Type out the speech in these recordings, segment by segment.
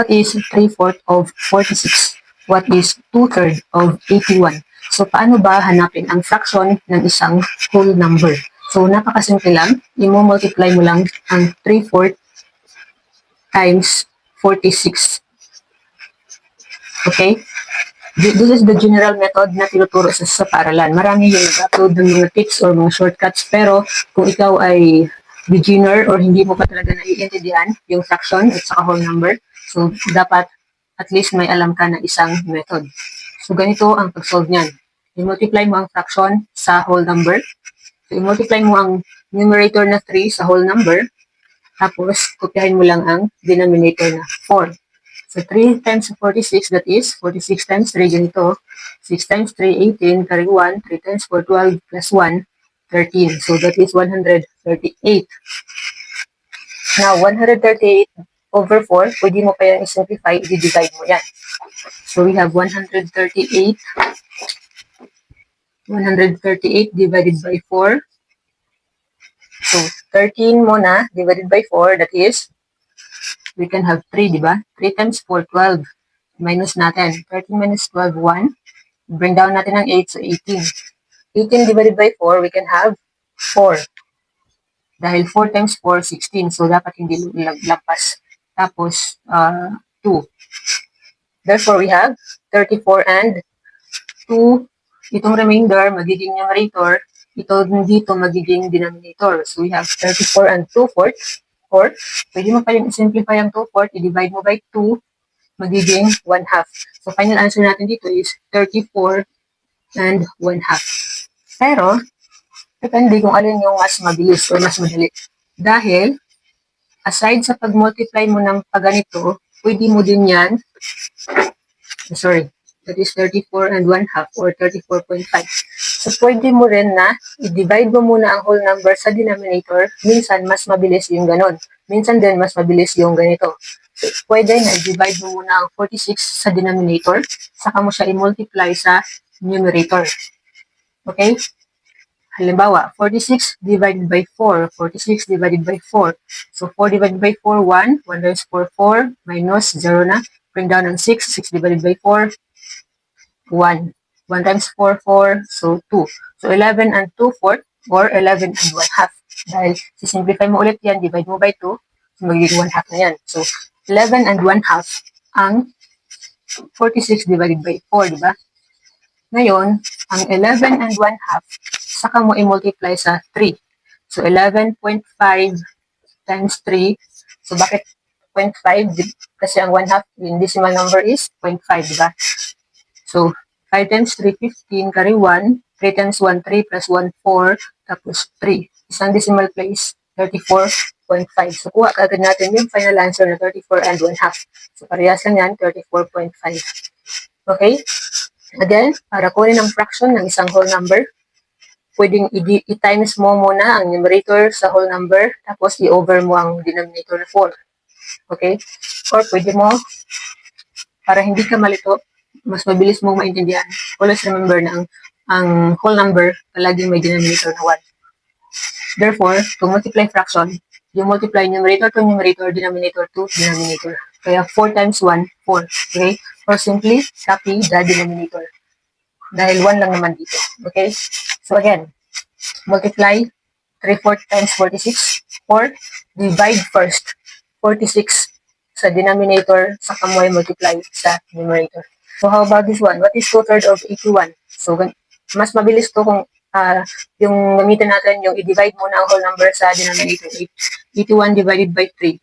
What is 3/4 of 46? What is 2/3 of 81? So, paano ba hanapin ang fraction ng isang whole number? So, napakasimple lang. I-multiply mo lang ang 3/4 times 46. Okay? This is the general method na tinuturo sa paaralan. Marami yung nag-upload ng mga tips or mga shortcuts, pero kung ikaw ay beginner or hindi mo pa talaga naiintindihan yung fraction at saka whole number, so dapat at least may alam ka na isang method. So ganito ang pag-solve niyan. I-multiply mo ang fraction sa whole number. So i-multiply mo ang numerator na 3 sa whole number, tapos kopyahin mo lang ang denominator na 4. So 3 times 46, that is 46 times 3, ganito. 6 times 3, 18, carry 1. 3 times 4, 12, plus 1, 13. So that is 138. Now, 138 over 4, pwede mo pa yan i-simplify, i-divide mo yan. So we have 138 divided by 4. So 13 muna divided by 4, that is, we can have 3, di ba? 3 times 4, 12. Minus natin. 13 minus 12, 1. Bring down natin ang 8, so 18. 18 divided by 4, we can have 4. Dahil 4 times 4, 16. So, dapat hindi lampas. Tapos, 2. Therefore, we have 34 and 2. Itong remainder, magiging numerator. Ito dito, magiging denominator. So, we have 34 and 2/4. Or, pwede mo pa yung simplify ang 2/4, i-divide mo by 2, magiging 1/2. So, final answer natin dito is 34 and 1/2. Pero, depende kung alin yung mas mabilis o mas madali. Dahil, aside sa pag-multiply mo ng paganito, pwede mo din yan, that is 34 and 1/2 or 34.5. So, pwede mo rin na i-divide mo muna ang whole number sa denominator. Minsan, mas mabilis yung ganon. Minsan din, mas mabilis yung ganito. So, pwede na i-divide mo muna ang 46 sa denominator, saka mo siya i-multiply sa numerator. Okay? Halimbawa, 46 divided by 4. 46 divided by 4. So, 4 divided by 4, 1. 1 times 4, 4. Minus 0 na. Bring down ang 6. 6 divided by 4, 1. 1 times 4, 4. So, 2. So, 11 and 2/4 or 11 and 1/2. Dahil, simplify mo ulit yan, divide mo by 2. So, magiging 1/2 na yan. So, 11 and 1/2 ang 46 divided by 4, di ba? Ngayon, ang 11 and 1/2, saka mo i-multiply sa 3. So, 11.5 times 3. So, bakit 0.5? Kasi ang 1/2 in decimal number is 0.5, di ba? So, 5 times 3, 15, carry 1. 3 times 1, 3, plus 1, 4, tapos 3. Isang decimal place, 34.5. So, kuha kaagad natin yung final answer na 34 and 1/2. So, parehas lang yan, 34.5. Okay? Again, para kunin ang fraction ng isang whole number, pwedeng i-times mo muna ang numerator sa whole number, tapos i-over mo ang denominator na 4. Okay? Or pwede mo, para hindi ka malito, mas mabilis mong maintindihan, always remember na ang whole number palaging may denominator na 1. Therefore, to multiply fraction, you multiply numerator to numerator, denominator to denominator. Kaya 4 times 1, 4. Okay? Or simply, copy the denominator. Dahil 1 lang naman dito. Okay? So again, multiply 3/4 times 46 or divide first 46 sa denominator, saka mo multiply sa numerator. So how about this one? What is 2/3 of 81? So mas mabilis to kung yung gamitin natin yung i-divide muna ang whole number sa denominator. 81 divided by 3.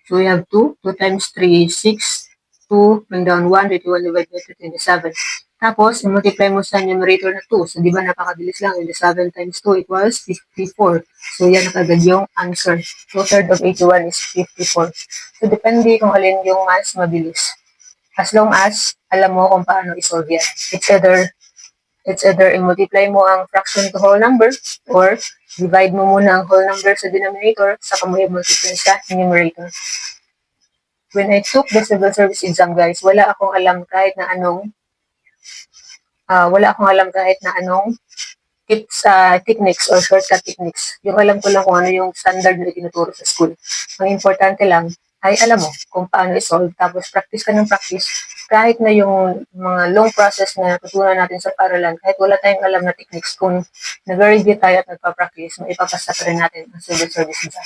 So we have 2. 2 times 3 is 6. 2, bring down 1. 21 divided by 3, 27. Tapos, i-multiply mo sa numerator na 2. So, di ba napakabilis lang. 27 times 2 equals 54. So, yan nakagad yung answer. 2/3 of 81 is 54. So, depende kung alin yung mas mabilis. As long as alam mo kung paano i-solve yan. It's either i-multiply mo ang fraction to whole number or divide mo muna ang whole number sa denominator, saka mo i-multiply sa numerator. When I took the civil service exam, guys, wala akong alam kahit na anong techniques or shortcut techniques. Yung alam ko lang kung ano yung standard na tinuturo sa school. Ang importante lang, ay alam mo kung paano i-solve, tapos practice ka ng practice, kahit na yung mga long process na natutunan natin sa paralan, kahit wala tayong alam na techniques, kung nag-review tayo at nagpa-practice, maipapasa pa rin natin ang civil service exam.